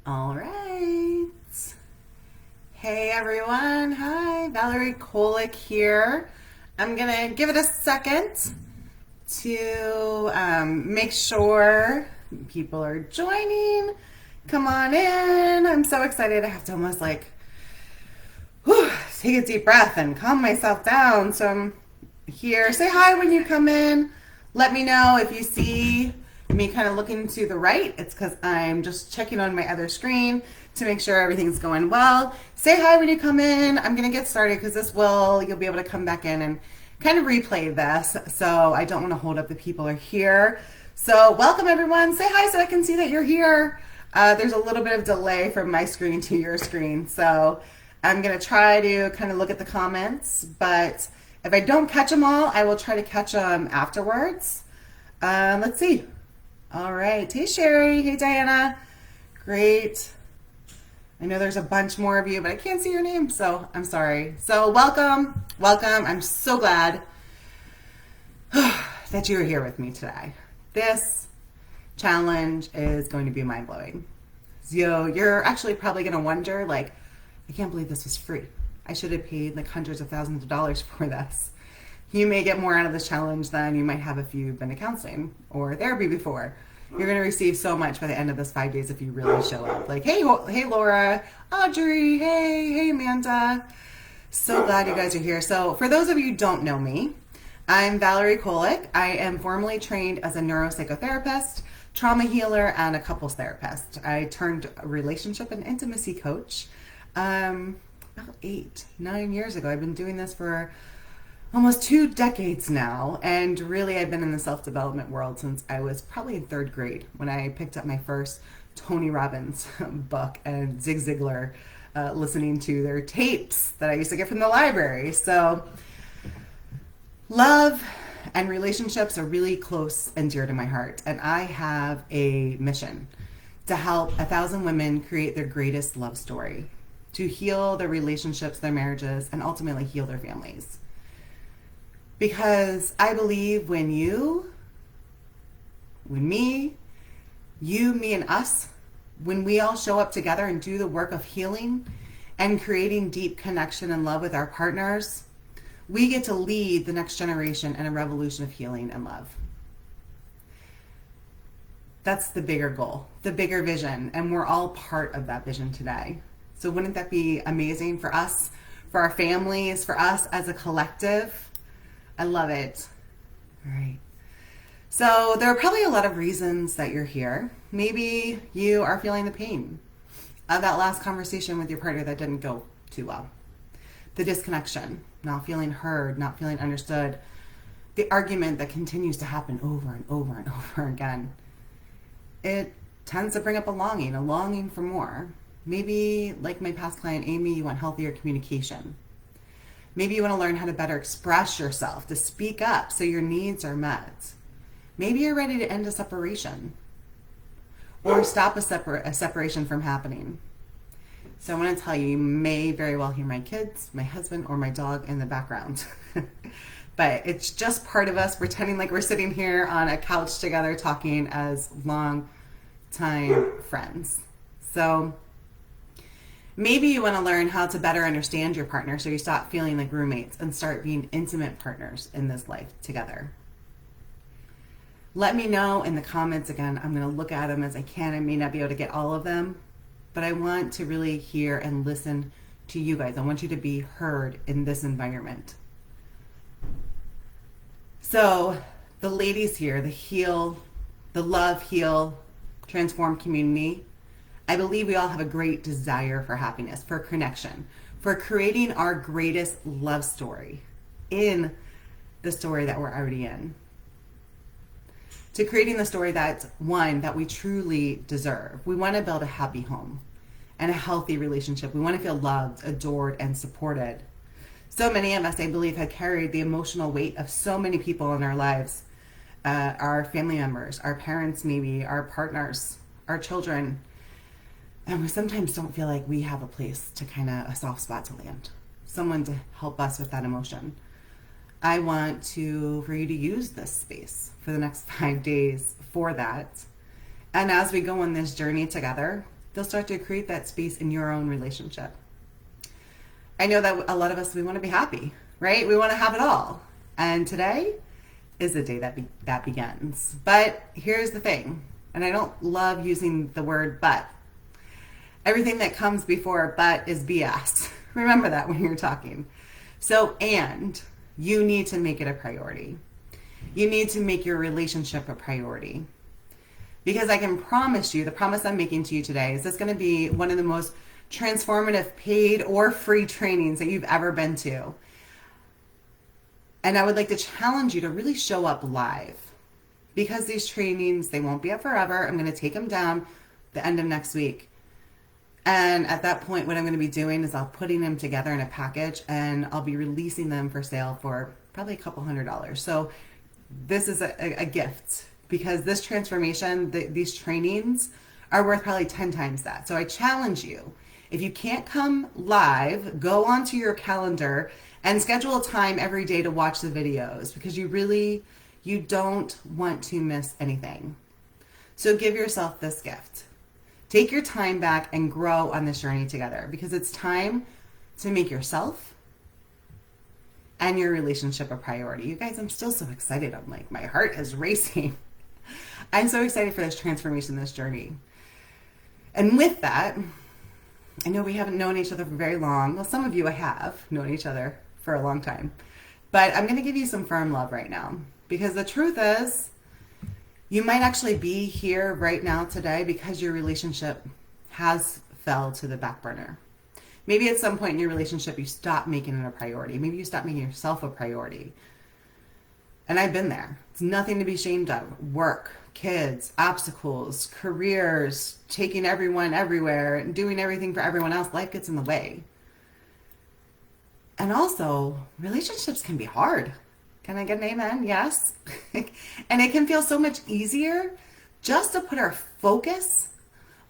All right. Hey everyone. Hi, Valerie Kolick here. I'm going to give it a second to make sure people are joining. Come on in. I'm so excited. I have to almost take a deep breath and calm myself down. So I'm here. Say hi when you come in. Let me know if you see me kind of looking to the right. It's because I'm just checking on my other screen to make sure everything's going well. Say hi when you come in. I'm going to get started because you'll be able to come back in and kind of replay this. So I don't want to hold up the people who are here. So welcome everyone. Say hi so I can see that you're here. There's a little bit of delay from my screen to your screen. So I'm going to try to kind of look at the comments, but if I don't catch them all, I will try to catch them afterwards. Let's see. All right. Hey, Sherry. Hey, Diana. Great. I know there's a bunch more of you, but I can't see your name, so I'm sorry. So welcome. Welcome. I'm so glad that you're here with me today. This challenge is going to be mind-blowing. So you're actually probably going to wonder, I can't believe this was free. I should have paid hundreds of thousands of dollars for this. You may get more out of this challenge than you might have if you've been to counseling or therapy before. You're going to receive so much by the end of this 5 days if you really show up. Hey Laura, Audrey, hey Amanda. So glad you guys are here. So for those of you who don't know me, I'm Valerie Kolick. I am formally trained as a neuropsychotherapist, trauma healer, and a couples therapist. I turned relationship and intimacy coach about 8-9 years ago. I've been doing this for almost 2 decades now, and really I've been in the self-development world since I was probably in 3rd grade when I picked up my first Tony Robbins book and Zig Ziglar, listening to their tapes that I used to get from the library. So love and relationships are really close and dear to my heart, and I have a mission to help 1,000 women create their greatest love story, to heal their relationships, their marriages, and ultimately heal their families. Because I believe when me, and us, when we all show up together and do the work of healing and creating deep connection and love with our partners, we get to lead the next generation in a revolution of healing and love. That's the bigger goal, the bigger vision, and we're all part of that vision today. So wouldn't that be amazing for us, for our families, for us as a collective? I love it. All right. So there are probably a lot of reasons that you're here. Maybe you are feeling the pain of that last conversation with your partner that didn't go too well. The disconnection, not feeling heard, not feeling understood. The argument that continues to happen over and over and over again. It tends to bring up a longing for more. Maybe, like my past client, Amy, you want healthier communication. Maybe you want to learn how to better express yourself, to speak up so your needs are met. Maybe you're ready to end a separation or stop a separation from happening. So I want to tell you, you may very well hear my kids, my husband, or my dog in the background. But it's just part of us pretending like we're sitting here on a couch together talking as long-time friends. So maybe you want to learn how to better understand your partner so you stop feeling like roommates and start being intimate partners in this life together. Let me know in the comments. Again, I'm going to look at them as I can. I may not be able to get all of them, but I want to really hear and listen to you guys. I want you to be heard in this environment. So the ladies here, the love, heal, transform community, I believe we all have a great desire for happiness, for connection, for creating our greatest love story in the story that we're already in. To creating the story that's one that we truly deserve. We want to build a happy home and a healthy relationship. We want to feel loved, adored, and supported. So many of us, I believe, have carried the emotional weight of so many people in our lives. Our family members, our parents maybe, our partners, our children. And we sometimes don't feel like we have a place to a soft spot to land. Someone to help us with that emotion. I want for you to use this space for the next 5 days for that. And as we go on this journey together, they'll start to create that space in your own relationship. I know that a lot of us, we want to be happy, right? We want to have it all. And today is the day that begins. But here's the thing, and I don't love using the word but. Everything that comes before but is BS. Remember that when you're talking. So, and you need to make it a priority. You need to make your relationship a priority. Because I can promise you, the promise I'm making to you today is this going to be one of the most transformative paid or free trainings that you've ever been to. And I would like to challenge you to really show up live, because these trainings, they won't be up forever. I'm going to take them down the end of next week. And at that point, what I'm going to be doing is I'll putting them together in a package, and I'll be releasing them for sale for probably a couple $100s. So this is a gift, because this transformation, these trainings are worth probably 10 times that. So I challenge you, if you can't come live, go onto your calendar and schedule a time every day to watch the videos, because you don't want to miss anything. So give yourself this gift. Take your time back and grow on this journey together, because it's time to make yourself and your relationship a priority. You guys, I'm still so excited. I'm like, my heart is racing. I'm so excited for this transformation, this journey. And with that, I know we haven't known each other for very long. Well, some of you I have known each other for a long time. But I'm going to give you some firm love right now, because the truth is, you might actually be here right now today because your relationship has fell to the back burner. Maybe at some point in your relationship, you stopped making it a priority. Maybe you stopped making yourself a priority. And I've been there. It's nothing to be ashamed of. Work, kids, obstacles, careers, taking everyone everywhere, and doing everything for everyone else. Life gets in the way. And also, relationships can be hard. Can I get an amen? Yes. And it can feel so much easier just to put our focus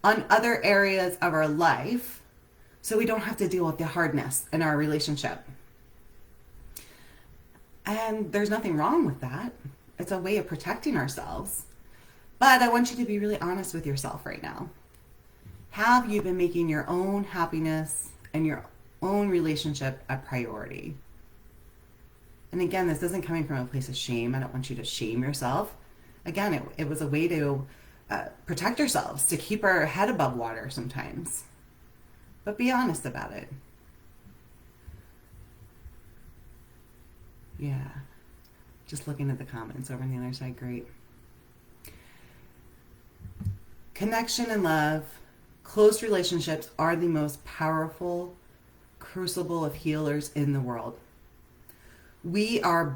on other areas of our life so we don't have to deal with the hardness in our relationship. And there's nothing wrong with that. It's a way of protecting ourselves. But I want you to be really honest with yourself right now. Have you been making your own happiness and your own relationship a priority? And again, this isn't coming from a place of shame. I don't want you to shame yourself. Again, it was a way to protect ourselves, to keep our head above water sometimes. But be honest about it. Yeah. Just looking at the comments over on the other side. Great. Connection and love, close relationships are the most powerful crucible of healers in the world. We are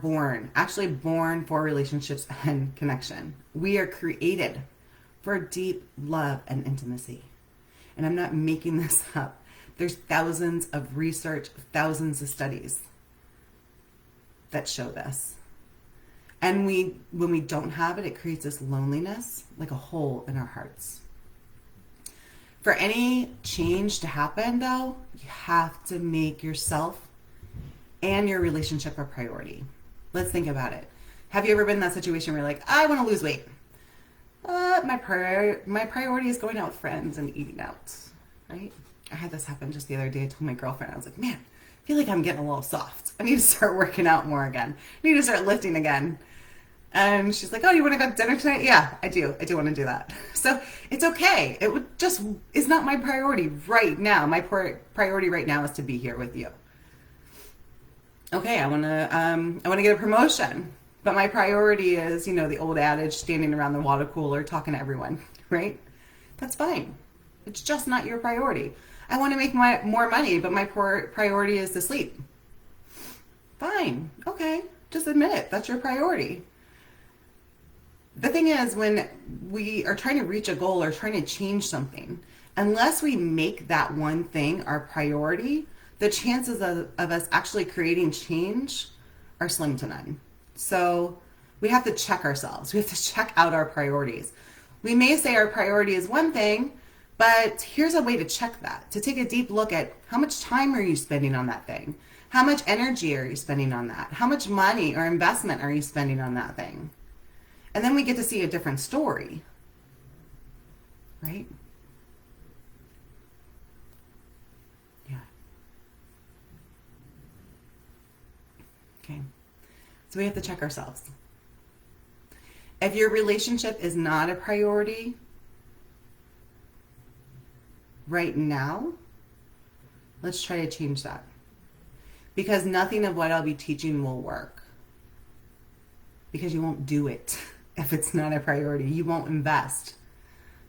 actually born for relationships and connection. We are created for deep love and intimacy. And I'm not making this up. There's thousands of research, thousands of studies that show this. And when we don't have it, it creates this loneliness, like a hole in our hearts. For any change to happen, though, you have to make yourself and your relationship a priority. Let's think about it. Have you ever been in that situation where you're like, I want to lose weight. My priority is going out with friends and eating out, right? I had this happen just the other day. I told my girlfriend, I was like, man, I feel like I'm getting a little soft. I need to start working out more again. I need to start lifting again. And she's like, oh, you want to go to dinner tonight? Yeah, I do. I do want to do that. So it's okay. It's not my priority right now. My priority right now is to be here with you. Okay, I want to get a promotion, but my priority is, the old adage, standing around the water cooler talking to everyone, right? That's fine. It's just not your priority. I want to make more money, but my priority is to sleep. Fine. Okay, just admit it. That's your priority. The thing is, when we are trying to reach a goal or trying to change something, unless we make that one thing our priority, the chances of us actually creating change are slim to none. So we have to check ourselves. We have to check out our priorities. We may say our priority is one thing, but here's a way to check that, to take a deep look at how much time are you spending on that thing? How much energy are you spending on that? How much money or investment are you spending on that thing? And then we get to see a different story, right? Okay. So we have to check ourselves. If your relationship is not a priority right now, let's try to change that. Because nothing of what I'll be teaching will work. Because you won't do it if it's not a priority. You won't invest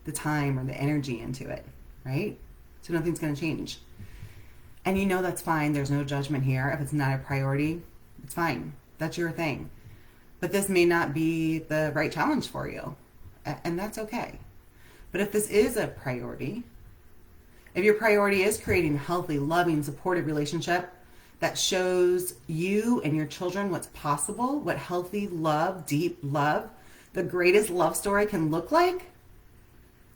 the time or the energy into it, right? So nothing's going to change. And you know that's fine. There's no judgment here. If it's not a priority, it's fine. That's your thing. But this may not be the right challenge for you. And that's okay. But if this is a priority, if your priority is creating a healthy, loving, supportive relationship that shows you and your children what's possible, what healthy love, deep love, the greatest love story can look like,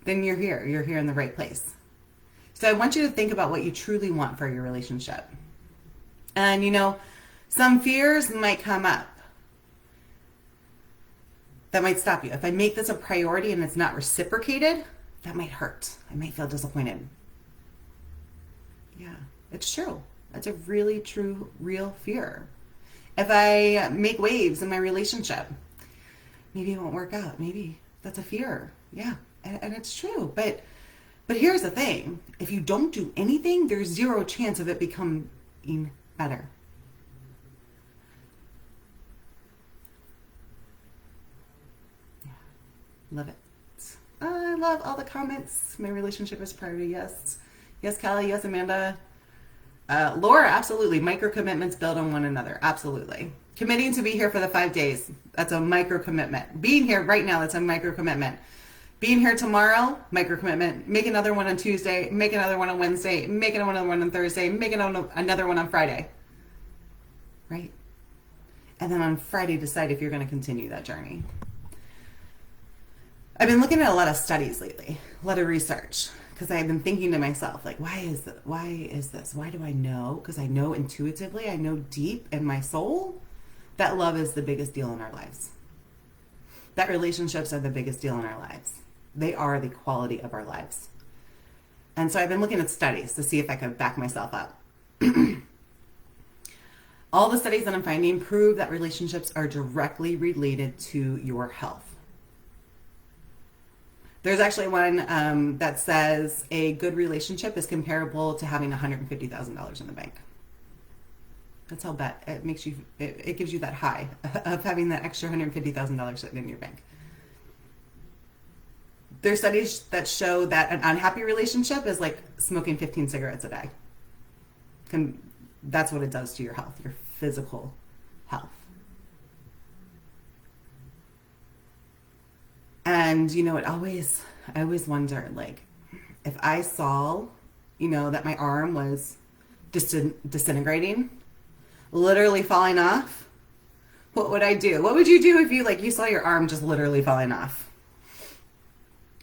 then you're here. You're here in the right place. So I want you to think about what you truly want for your relationship. And you know, some fears might come up that might stop you. If I make this a priority and it's not reciprocated, that might hurt. I might feel disappointed. Yeah, it's true. That's a really true, real fear. If I make waves in my relationship, maybe it won't work out. Maybe that's a fear. Yeah, and it's true. But here's the thing. If you don't do anything, there's zero chance of it becoming better. Yeah, love it. I love all the comments. My relationship is priority. Yes. Yes, Kelly. Yes, Amanda. Laura, absolutely. Micro commitments build on one another. Absolutely. Committing to be here for the 5 days. That's a micro commitment. Being here right now, that's a micro commitment. Being here tomorrow, micro commitment. Make another one on Tuesday. Make another one on Wednesday. Make another one on Thursday. Make another one on Friday. Right? And then on Friday, decide if you're going to continue that journey. I've been looking at a lot of studies lately, a lot of research. Because I've been thinking to myself, like, why is this? Why do I know? Because I know intuitively, I know deep in my soul that love is the biggest deal in our lives. That relationships are the biggest deal in our lives. They are the quality of our lives. And so I've been looking at studies to see if I could back myself up. All the studies that I'm finding prove that relationships are directly related to your health. There's actually one that says a good relationship is comparable to having $150,000 in the bank. That's how bad it makes you. It gives you that high of having that extra $150,000 sitting in your bank. There's studies that show that an unhappy relationship is like smoking 15 cigarettes a day. That's what it does to your health, your physical health. And, you know, I always wonder, like, if I saw, you know, that my arm was disintegrating, literally falling off, what would I do? What would you do if you saw your arm just literally falling off?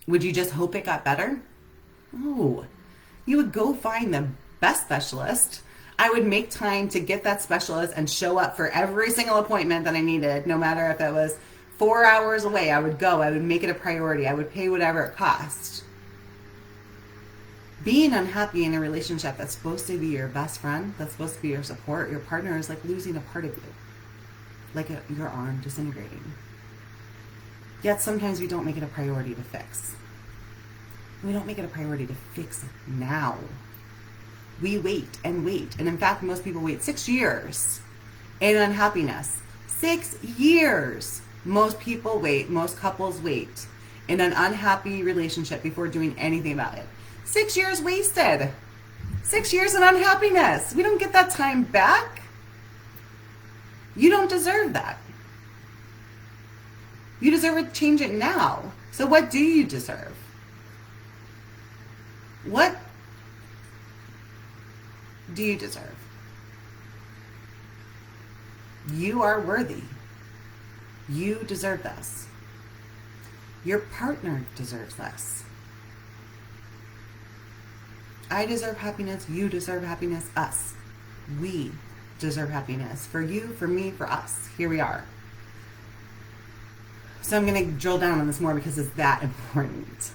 Would you just hope it got better? No. You would go find the best specialist. I would make time to get that specialist and show up for every single appointment that I needed, no matter if it was 4 hours away. I would go. I would make it a priority. I would pay whatever it cost. Being unhappy in a relationship that's supposed to be your best friend, that's supposed to be your support, your partner, is like losing a part of you. Like your arm disintegrating. Yet sometimes we don't make it a priority to fix. We don't make it a priority to fix it now. We wait and wait. And in fact, most people wait 6 years in unhappiness. 6 years. Most people wait, most couples wait in an unhappy relationship before doing anything about it. 6 years wasted. 6 years of unhappiness. We don't get that time back. You don't deserve that. You deserve to change it now. So what do you deserve? What do you deserve? You are worthy. You deserve this. Your partner deserves this. I deserve happiness. You deserve happiness. Us. We deserve happiness. For you, for me, for us. Here we are. So I'm going to drill down on this more because it's that important.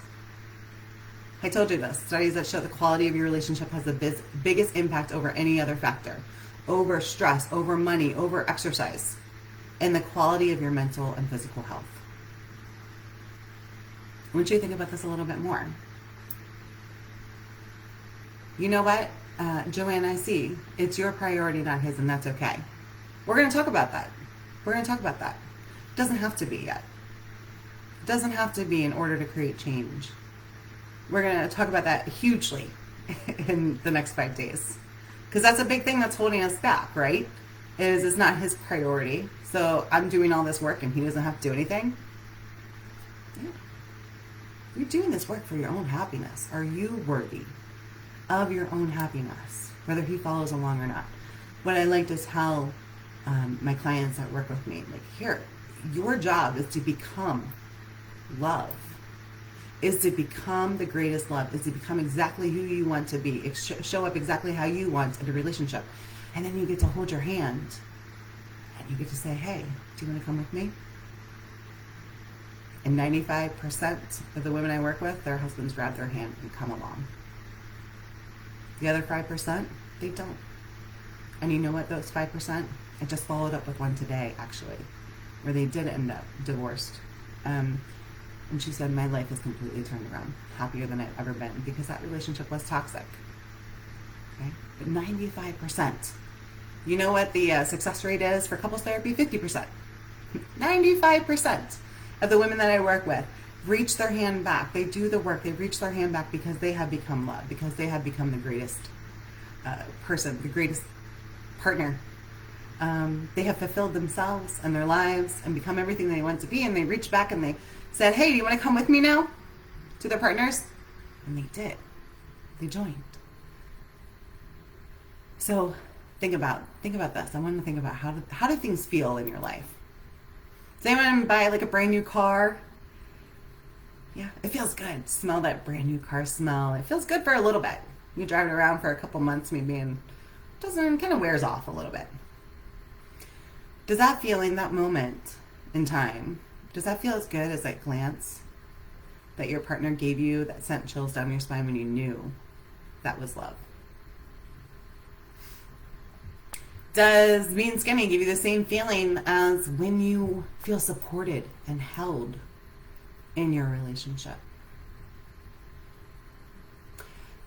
I told you this. Studies that show the quality of your relationship has the biggest impact over any other factor. over stress, over money, over exercise, and the quality of your mental and physical health. I want you to think about this a little bit more. You know what, Joanne, I see it's your priority, not his, and that's okay. We're going to talk about that. It doesn't have to be yet. It doesn't have to be in order to create change. We're going to talk about that hugely in the next 5 days. Because that's a big thing that's holding us back, right? It's not his priority. So I'm doing all this work and he doesn't have to do anything. Yeah. You're doing this work for your own happiness. Are you worthy of your own happiness, whether he follows along or not? What I like to tell my clients that work with me, like, here, your job is to become love, is to become the greatest love, is to become exactly who you want to be, show up exactly how you want in a relationship. And then you get to hold your hand and you get to say, hey, do you want to come with me? And 95% of the women I work with, their husbands grab their hand and come along. The other 5%, they don't. And you know what, those 5%, I just followed up with one today, actually, where they did end up divorced. And she said, my life is completely turned around, happier than I've ever been, because that relationship was toxic. Okay? But 95%. You know what the success rate is for couples therapy? 50%. 95% of the women that I work with reach their hand back. They do the work. They reach their hand back because they have become love, because they have become the greatest person, the greatest partner. They have fulfilled themselves and their lives and become everything they want to be. And they reached back and they said, hey, do you want to come with me now? To their partners. And they did. They joined. So think about this. I want to think about how do things feel in your life? Does anyone buy like a brand new car? Yeah, it feels good. Smell that brand new car smell. It feels good for a little bit. You drive it around for a couple months maybe and it kind of wears off a little bit. Does that feeling, that moment in time, does that feel as good as that glance that your partner gave you that sent chills down your spine when you knew that was love? Does being skinny give you the same feeling as when you feel supported and held in your relationship?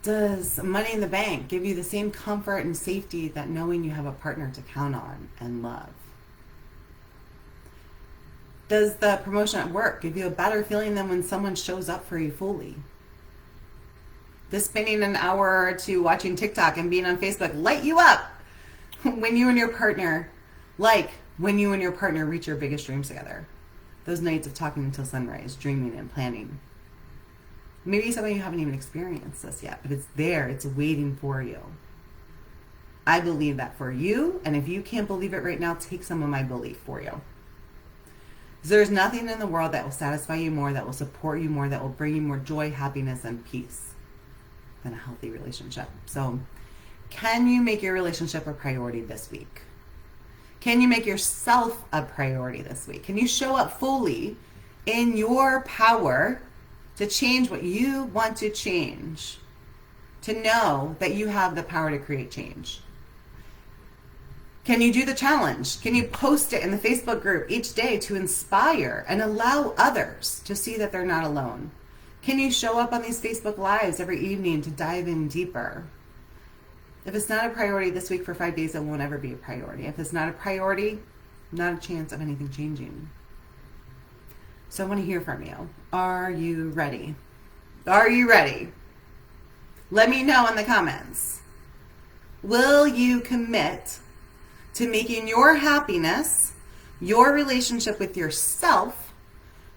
Does money in the bank give you the same comfort and safety that knowing you have a partner to count on and love? Does the promotion at work give you a better feeling than when someone shows up for you fully? Does spending an hour or two watching TikTok and being on Facebook light you up when you and your partner, reach your biggest dreams together? Those nights of talking until sunrise, dreaming and planning. Maybe some of you haven't even experienced this yet, but it's there. It's waiting for you. I believe that for you, and if you can't believe it right now, take some of my belief for you. There's nothing in the world that will satisfy you more, that will support you more, that will bring you more joy, happiness, and peace than a healthy relationship. So, can you make your relationship a priority this week? Can you make yourself a priority this week? Can you show up fully in your power to change what you want to change? To know that you have the power to create change. Can you do the challenge? Can you post it in the Facebook group each day to inspire and allow others to see that they're not alone? Can you show up on these Facebook Lives every evening to dive in deeper? If it's not a priority this week for 5 days, it won't ever be a priority. If it's not a priority, not a chance of anything changing. So I want to hear from you. Are you ready? Are you ready? Let me know in the comments. Will you commit to making your happiness, your relationship with yourself,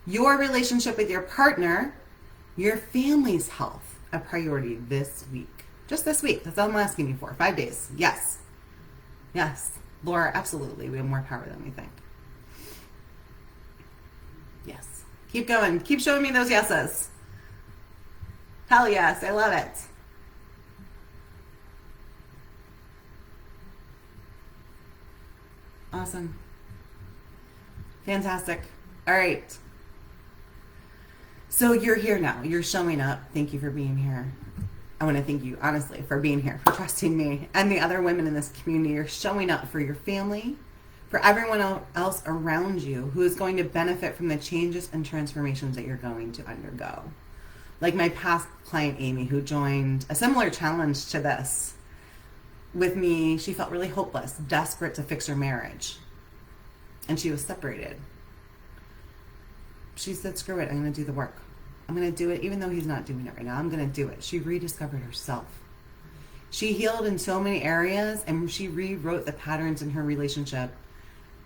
your relationship with your partner, your family's health a priority this week? Just this week. That's all I'm asking you for. 5 days. Yes. Yes. Laura, absolutely. We have more power than we think. Yes. Keep going. Keep showing me those yeses. Hell yes. I love it. Awesome. Fantastic. All right. So you're here now. You're showing up. Thank you for being here. I want to thank you, honestly, for being here, for trusting me and the other women in this community. You're showing up for your family, for everyone else around you who is going to benefit from the changes and transformations that you're going to undergo. Like my past client, Amy, who joined a similar challenge to this with me. She felt really hopeless, desperate to fix her marriage. And she was separated. She said, screw it, I'm going to do the work. I'm going to do it even though he's not doing it right now. I'm going to do it. She rediscovered herself. She healed in so many areas, and she rewrote the patterns in her relationship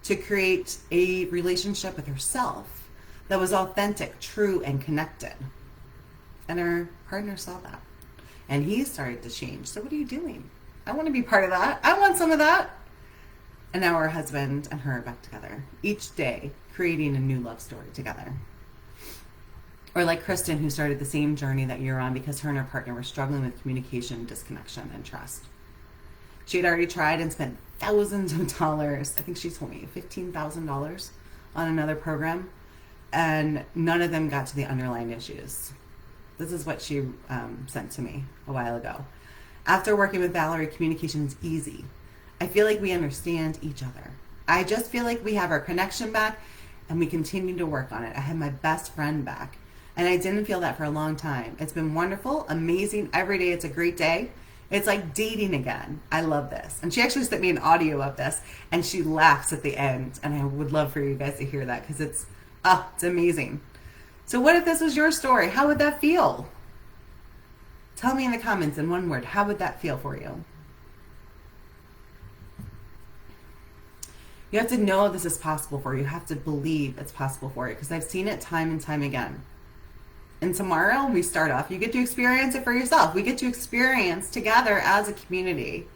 to create a relationship with herself that was authentic, true, and connected. And her partner saw that. And he started to change. So what are you doing? I want to be part of that. I want some of that. And now her husband and her are back together, each day creating a new love story together. Or like Kristen, who started the same journey that you're on because her and her partner were struggling with communication, disconnection, and trust. She had already tried and spent thousands of dollars. I think she told me $15,000 on another program, and none of them got to the underlying issues. This is what she sent to me a while ago. After working with Valerie, communication is easy. I feel like we understand each other. I just feel like we have our connection back, and we continue to work on it. I have my best friend back, and I didn't feel that for a long time. It's been wonderful, amazing. Every day it's a great day. It's like dating again. I love this. And she actually sent me an audio of this, and she laughs at the end, and I would love for you guys to hear that because it's amazing. So what if this was your story? How would that feel? Tell me in the comments in one word. How would that feel for you? You have to know this is possible for you. You have to believe it's possible for you, because I've seen it time and time again. And tomorrow when we start off, you get to experience it for yourself. We get to experience together as a community.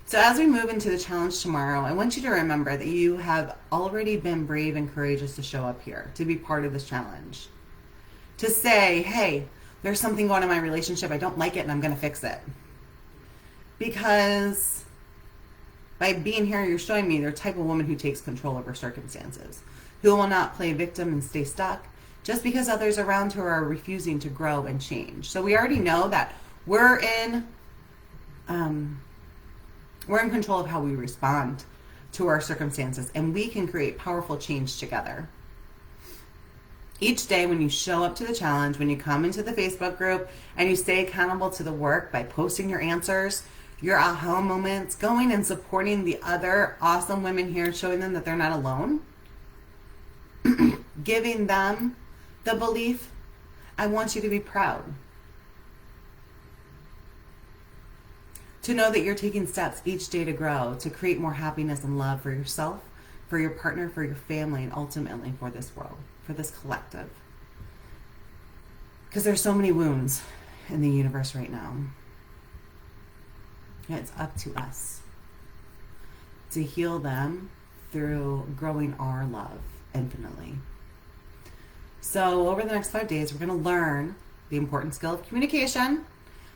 So as we move into the challenge tomorrow, I want you to remember that you have already been brave and courageous to show up here, to be part of this challenge. To say, hey, there's something going on in my relationship. I don't like it, and I'm going to fix it. Because by being here, you're showing me the type of woman who takes control of her circumstances, who will not play victim and stay stuck just because others around her are refusing to grow and change. So we already know that we're in control of how we respond to our circumstances, and we can create powerful change together. Each day when you show up to the challenge, when you come into the Facebook group and you stay accountable to the work by posting your answers, your aha moments, going and supporting the other awesome women here, showing them that they're not alone, giving them the belief, I want you to be proud. To know that you're taking steps each day to grow, to create more happiness and love for yourself, for your partner, for your family, and ultimately for this world, for this collective. Because there's so many wounds in the universe right now. And it's up to us to heal them through growing our love infinitely. So over the next 5 days, we're going to learn the important skill of communication,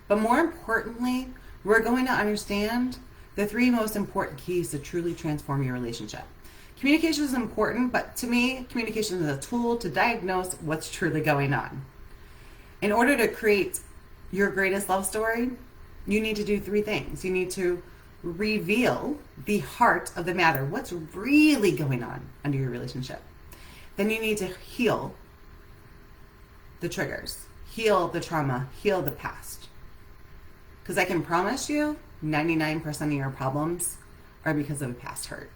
but more importantly, we're going to understand the 3 most important keys to truly transform your relationship. Communication is important, but to me, communication is a tool to diagnose what's truly going on. In order to create your greatest love story, you need to do 3 things. You need to reveal the heart of the matter, what's really going on under your relationship. Then you need to heal the triggers, heal the trauma, heal the past. Because I can promise you, 99% of your problems are because of a past hurt.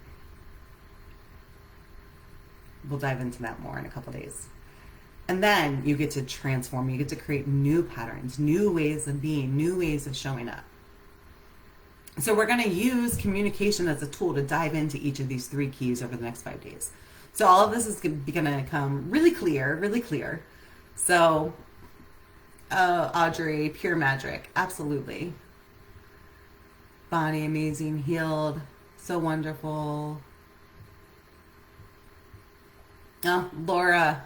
We'll dive into that more in a couple days. And then you get to transform, you get to create new patterns, new ways of being, new ways of showing up. So we're going to use communication as a tool to dive into each of these 3 keys over the next 5 days. So all of this is going to come really clear, really clear. So, Audrey, pure magic, absolutely. Body amazing, healed, so wonderful. Oh, Laura,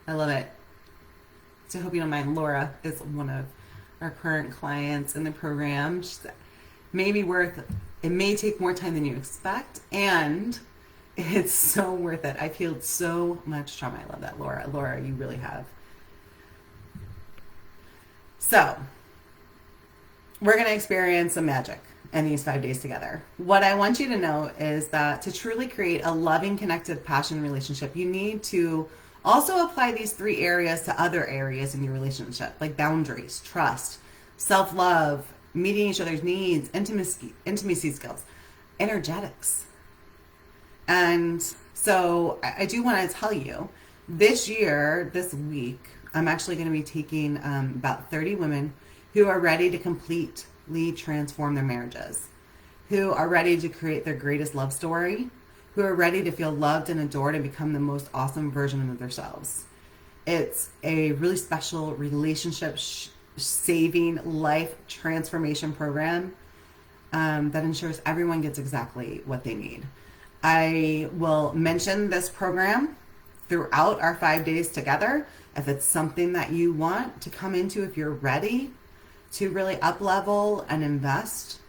I love it. So I hope you don't mind. Laura is one of our current clients in the program. It may take more time than you expect, and it's so worth it. I feel so much trauma. I love that, Laura. Laura, you really have. So, we're going to experience some magic in these 5 days together. What I want you to know is that to truly create a loving, connected, passionate relationship, you need to also apply these 3 areas to other areas in your relationship, like boundaries, trust, self-love, meeting each other's needs, intimacy skills, energetics. And so I do want to tell you, this year, this week, I'm actually going to be taking about 30 women who are ready to completely transform their marriages, who are ready to create their greatest love story, who are ready to feel loved and adored and become the most awesome version of themselves. It's a really special relationship saving life transformation program that ensures everyone gets exactly what they need. I will mention this program throughout our 5 days together. If it's something that you want to come into, if you're ready to really up level and invest,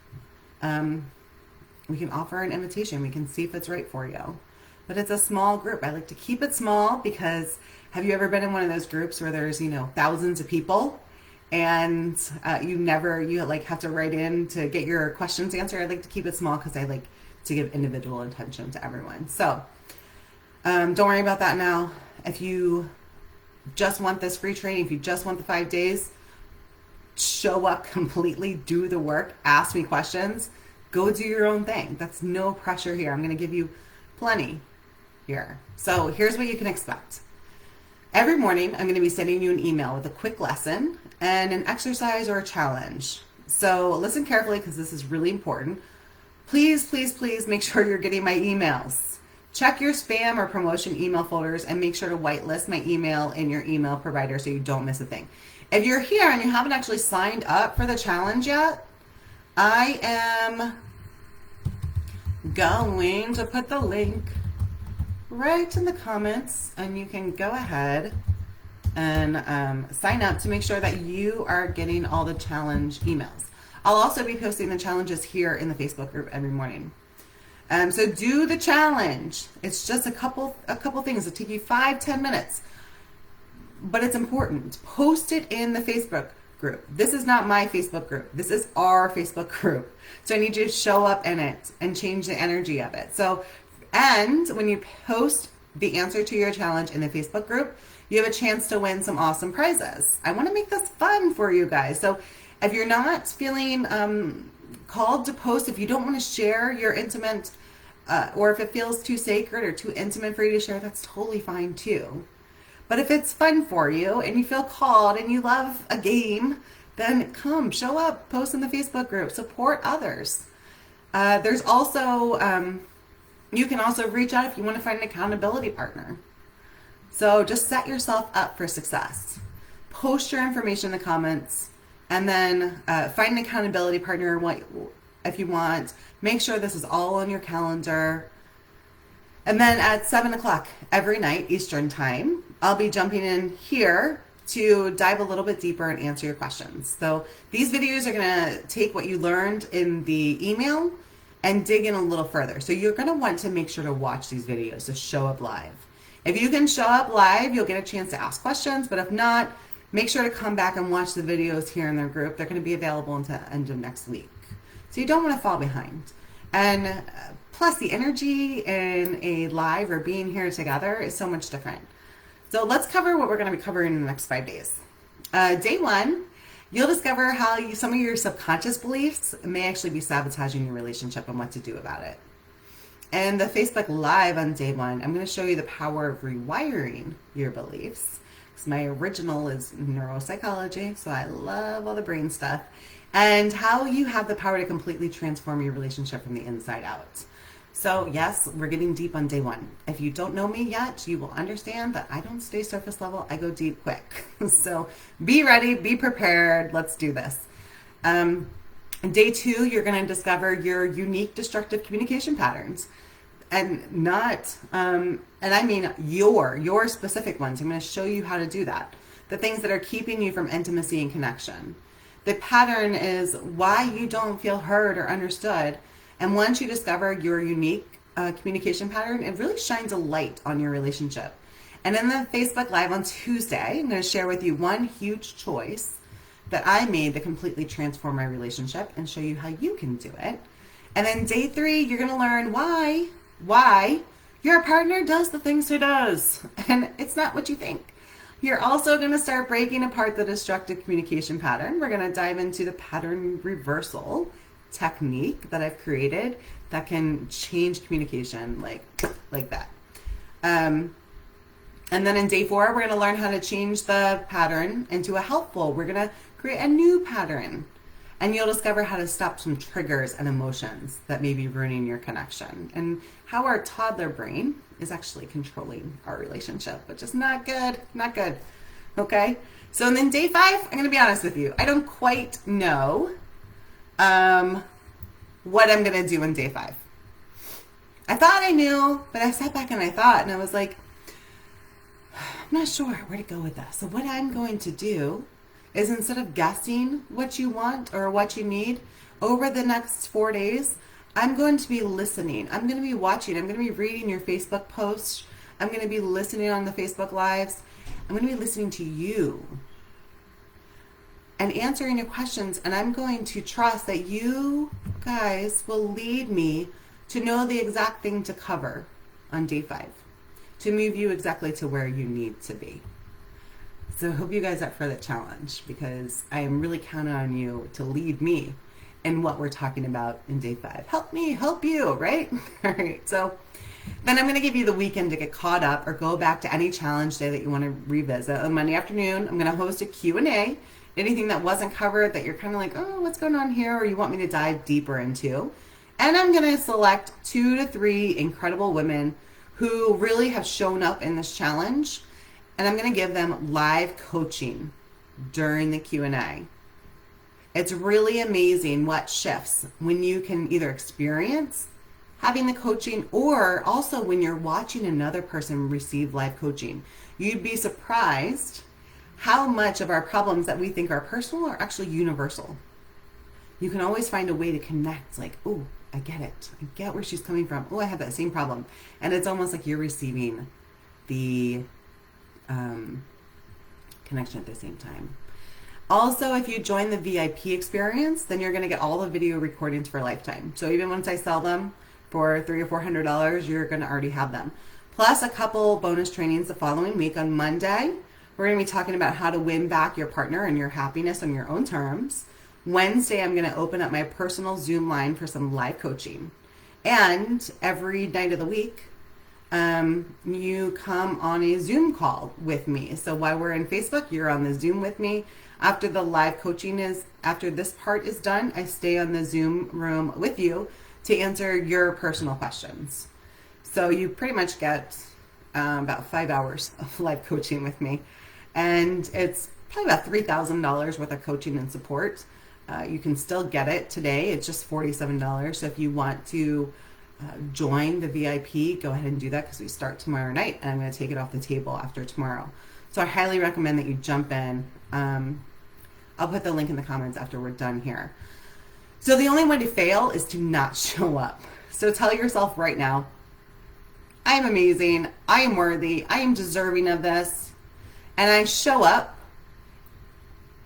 we can offer an invitation. We can see if it's right for you. But it's a small group. I like to keep it small because have you ever been in one of those groups where there's, thousands of people and you have to write in to get your questions answered? I like to keep it small because I like to give individual attention to everyone. So don't worry about that now. If you just want this free training, if you just want the 5 days, show up completely, do the work, ask me questions, go do your own thing. That's no pressure here. I'm going to give you plenty here. So here's what you can expect. Every morning, I'm going to be sending you an email with a quick lesson and an exercise or a challenge. So listen carefully because this is really important. Please, please, please make sure you're getting my emails. Check your spam or promotion email folders and make sure to whitelist my email in your email provider so you don't miss a thing. If you're here and you haven't actually signed up for the challenge yet, I am going to put the link right in the comments and you can go ahead and sign up to make sure that you are getting all the challenge emails. I'll also be posting the challenges here in the Facebook group every morning. So do the challenge. It's just a couple things. It'll take you 5-10 minutes, but it's important. Post it in the Facebook group. This is not my Facebook group. This is our Facebook group. So I need you to show up in it and change the energy of it. So, and when you post the answer to your challenge in the Facebook group, you have a chance to win some awesome prizes. I want to make this fun for you guys. So if you're not feeling called to post, if you don't want to share your intimate, or if it feels too sacred or too intimate for you to share, that's totally fine too. But if it's fun for you and you feel called and you love a game, then come, show up, post in the Facebook group, support others. There's also, you can also reach out if you want to find an accountability partner. So just set yourself up for success. Post your information in the comments and then find an accountability partner if you want. Make sure this is all on your calendar. And then at 7 o'clock every night, Eastern time, I'll be jumping in here to dive a little bit deeper and answer your questions. So these videos are going to take what you learned in the email and dig in a little further. So you're going to want to make sure to watch these videos, so show up live. If you can show up live, you'll get a chance to ask questions, but if not, make sure to come back and watch the videos here in their group. They're going to be available until the end of next week. So you don't want to fall behind. And plus the energy in a live or being here together is so much different. So let's cover what we're going to be covering in the next 5 days. Day 1, you'll discover how some of your subconscious beliefs may actually be sabotaging your relationship and what to do about it. And the Facebook Live on day 1, I'm going to show you the power of rewiring your beliefs. Because my original is neuropsychology, so I love all the brain stuff. And how you have the power to completely transform your relationship from the inside out. So yes, we're getting deep on day 1. If you don't know me yet, you will understand that I don't stay surface level. I go deep quick. So be ready, be prepared. Let's do this. Day 2, you're going to discover your unique destructive communication patterns. And not, and I mean your specific ones. I'm going to show you how to do that. The things that are keeping you from intimacy and connection. The pattern is why you don't feel heard or understood. And once you discover your unique communication pattern, it really shines a light on your relationship. And in the Facebook Live on Tuesday, I'm going to share with you one huge choice that I made that completely transformed my relationship and show you how you can do it. And then day 3, you're going to learn why your partner does the things he does. And it's not what you think. You're also going to start breaking apart the destructive communication pattern. We're going to dive into the pattern reversal technique that I've created that can change communication like that. And then in day 4, we're going to learn how to change the pattern into a helpful. We're going to create a new pattern. And you'll discover how to stop some triggers and emotions that may be ruining your connection. And how our toddler brain is actually controlling our relationship, which is not good. Not good. Okay? So then day 5, I'm going to be honest with you. I don't quite know what I'm going to do in day 5. I thought I knew, but I sat back and I thought, and I was like, I'm not sure where to go with this. So what I'm going to do is, instead of guessing what you want or what you need, over the next 4 days, I'm going to be listening. I'm going to be watching. I'm going to be reading your Facebook posts. I'm going to be listening on the Facebook Lives. I'm going to be listening to you and answering your questions. And I'm going to trust that you guys will lead me to know the exact thing to cover on day 5, to move you exactly to where you need to be. So I hope you guys are up for the challenge, because I am really counting on you to lead me in what we're talking about in day 5. Help me, help you, right? All right. So then I'm going to give you the weekend to get caught up or go back to any challenge day that you want to revisit. On Monday afternoon, I'm going to host a Q&A. Anything that wasn't covered that you're kind of like, oh, what's going on here? Or you want me to dive deeper into. And I'm going to select 2 to 3 incredible women who really have shown up in this challenge. And I'm going to give them live coaching during the Q&A. It's really amazing what shifts when you can either experience having the coaching, or also when you're watching another person receive live coaching. You'd be surprised how much of our problems that we think are personal are actually universal. You can always find a way to connect, like, oh, I get it. I get where she's coming from. Oh, I have that same problem. And it's almost like you're receiving the connection at the same time. Also, if you join the VIP experience, then you're going to get all the video recordings for a lifetime. So even once I sell them for $300 or $400, you're going to already have them. Plus a couple bonus trainings the following week. On Monday, we're going to be talking about how to win back your partner and your happiness on your own terms. Wednesday, I'm going to open up my personal Zoom line for some live coaching. And every night of the week, you come on a Zoom call with me. So while we're in Facebook, you're on the Zoom with me. After the live coaching after this part is done, I stay on the Zoom room with you to answer your personal questions. So you pretty much get about 5 hours of live coaching with me. And it's probably about $3,000 worth of coaching and support. You can still get it today. It's just $47. So if you want to join the VIP, go ahead and do that, because we start tomorrow night, and I'm going to take it off the table after tomorrow. So I highly recommend that you jump in. I'll put the link in the comments after we're done here. So the only way to fail is to not show up. So tell yourself right now, I am amazing, I am worthy, I am deserving of this, and I show up.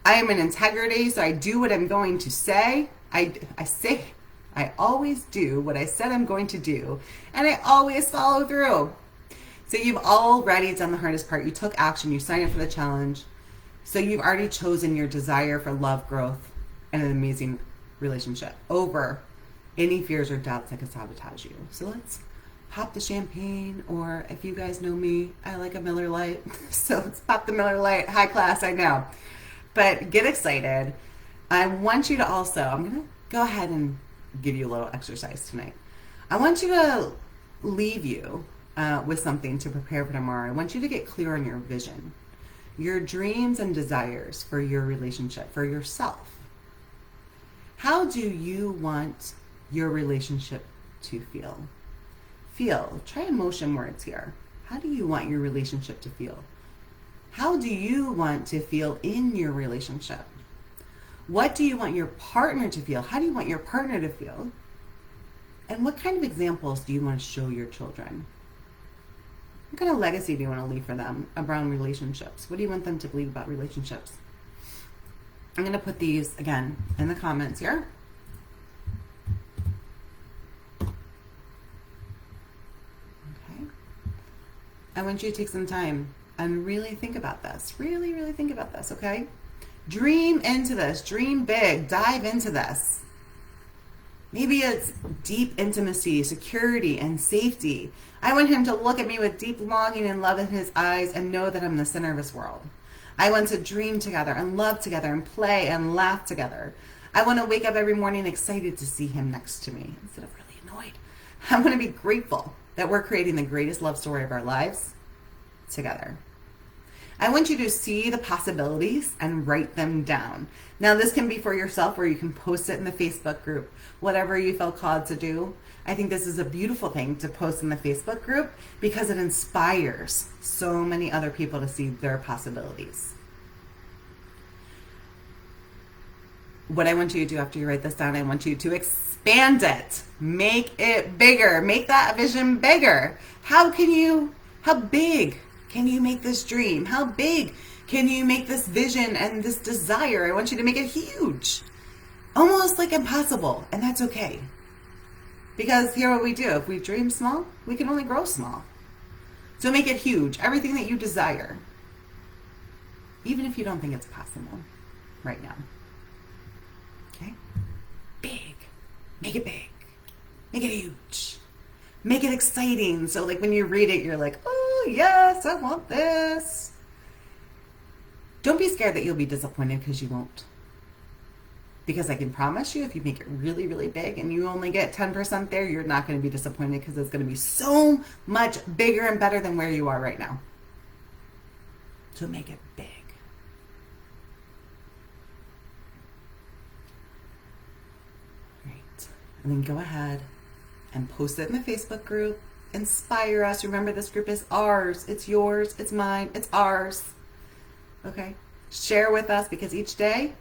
I am in integrity, so I do what I'm going to say. I always do what I said I'm going to do, and I always follow through. So you've already done the hardest part. You took action, you signed up for the challenge. So you've already chosen your desire for love, growth, and an amazing relationship over any fears or doubts that could sabotage you. So let's pop the champagne, or if you guys know me, I like a Miller Lite. So let's pop the Miller Lite. High class, I know. But get excited. I want you to also, I'm going to go ahead and give you a little exercise tonight. I want you to leave you with something to prepare for tomorrow. I want you to get clear on your vision, your dreams and desires for your relationship, for yourself. How do you want your relationship to feel? Feel. Try emotion words here. How do you want your relationship to feel? How do you want to feel in your relationship? What do you want your partner to feel? How do you want your partner to feel? And what kind of examples do you want to show your children? What kind of legacy do you want to leave for them around relationships? What do you want them to believe about relationships? I'm going to put these again in the comments here. Okay. I want you to take some time and really think about this. Really, really think about this, okay? Dream into this. Dream big. Dive into this. Maybe it's deep intimacy, security, and safety. I want him to look at me with deep longing and love in his eyes and know that I'm the center of his world. I want to dream together and love together and play and laugh together. I want to wake up every morning excited to see him next to me instead of really annoyed. I want to be grateful that we're creating the greatest love story of our lives together. I want you to see the possibilities and write them down. Now, this can be for yourself, or you can post it in the Facebook group, whatever you feel called to do. I think this is a beautiful thing to post in the Facebook group because it inspires so many other people to see their possibilities. What I want you to do after you write this down, I want you to expand it. Make it bigger. Make that vision bigger. How big can you make this dream? How big can you make this vision and this desire? I want you to make it huge. Almost like impossible. And that's okay. Because here's what we do. If we dream small, we can only grow small. So make it huge. Everything that you desire. Even if you don't think it's possible right now. Okay? Big. Make it big. Make it huge. Make it exciting. So like when you read it, you're like, oh yes, I want this. Don't be scared that you'll be disappointed, because you won't. Because I can promise you, if you make it really, really big and you only get 10% there, you're not going to be disappointed, because it's going to be so much bigger and better than where you are right now. So make it big. Great. And then go ahead and post it in the Facebook group. Inspire us. Remember, this group is ours. It's yours. It's mine. It's ours. Okay? Share with us, because each day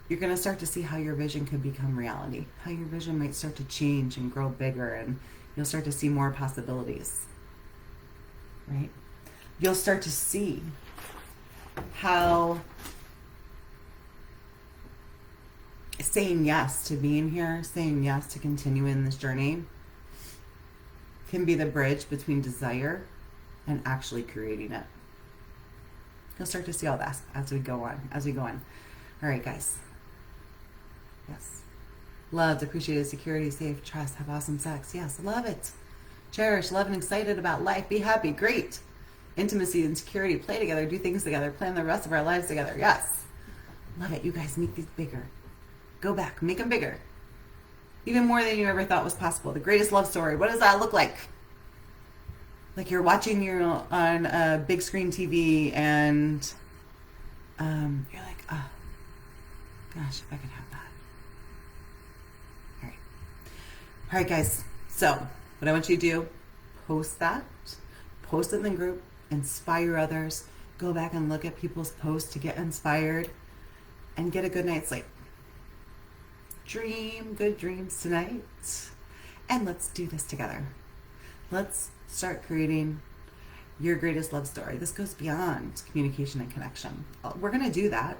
you're going to start to see how your vision could become reality. How your vision might start to change and grow bigger, and you'll start to see more possibilities. Right? You'll start to see how saying yes to being here, saying yes to continuing this journey, can be the bridge between desire and actually creating it. You'll start to see all that as we go on. All right, guys. Yes. Loved, appreciated, security, safe, trust, have awesome sex. Yes, love it. Cherish, love, and excited about life. Be happy. Great. Intimacy and security. Play together. Do things together. Plan the rest of our lives together. Yes. Love it. You guys make these bigger. Go back. Make them bigger. Even more than you ever thought was possible. The greatest love story. What does that look like? Like you're watching on a big screen TV and you're like, oh, gosh, if I could have that. All right, guys. So what I want you to do, post that. Post it in the group. Inspire others. Go back and look at people's posts to get inspired and get a good night's sleep. Dream good dreams tonight. And let's do this together. Let's start creating your greatest love story. This goes beyond communication and connection. We're going to do that.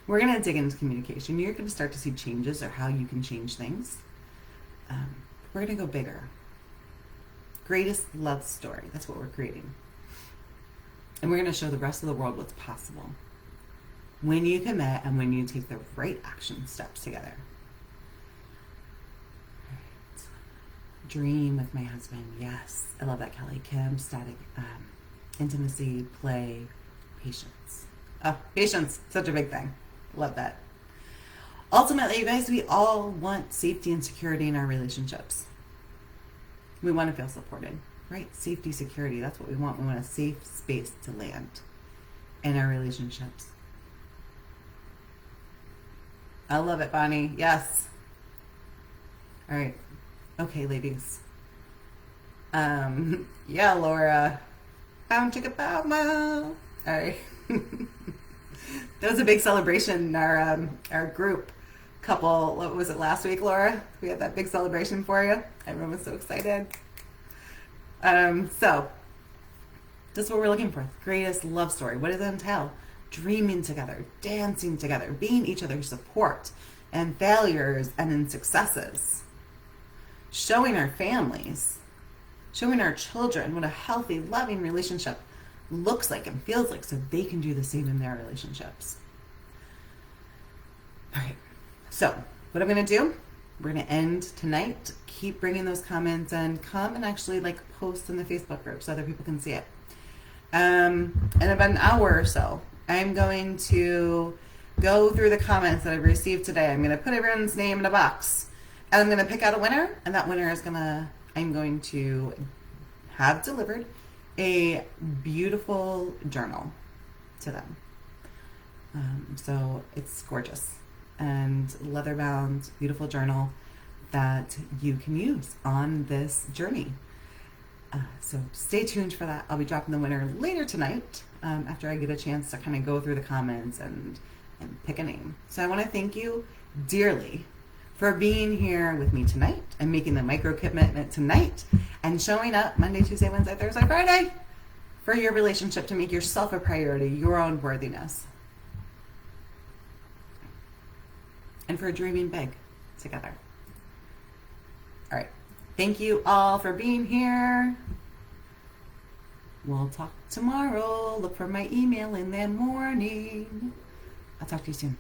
We're going to dig into communication. You're going to start to see changes or how you can change things. We're going to go bigger. Greatest love story. That's what we're creating. And we're going to show the rest of the world what's possible when you commit and when you take the right action steps together. Dream with my husband. Yes. I love that, Kelly. Kim, static, intimacy, play, patience. Oh, patience. Such a big thing. Love that. Ultimately, you guys, we all want safety and security in our relationships. We want to feel supported, right? Safety, security. That's what we want. We want a safe space to land in our relationships. I love it, Bonnie. Yes. All right. Okay, ladies. Yeah, Laura. Bound chicka bow wow. All right. That was a big celebration in our group couple. What was it, last week, Laura? We had that big celebration for you. Everyone was so excited. So this is what we're looking for. Greatest love story. What does it entail? dreaming together, dancing together, being each other's support in failures and in successes, showing our families, showing our children what a healthy, loving relationship looks like and feels like so they can do the same in their relationships. All right, so what I'm going to do, we're going to end tonight. Keep bringing those comments and come and actually post in the Facebook group so other people can see it. In about an hour or so, I'm going to go through the comments that I've received today. I'm going to put everyone's name in a box, and I'm going to pick out a winner, and that winner is I'm going to have delivered a beautiful journal to them. So it's gorgeous and leather bound, beautiful journal that you can use on this journey. So stay tuned for that. I'll be dropping the winner later tonight after I get a chance to kind of go through the comments and pick a name. So I want to thank you dearly for being here with me tonight and making the micro commitment tonight and showing up Monday, Tuesday, Wednesday, Thursday, Friday for your relationship to make yourself a priority, your own worthiness, and for dreaming big together. All right. Thank you all for being here. We'll talk tomorrow. Look for my email in the morning. I'll talk to you soon.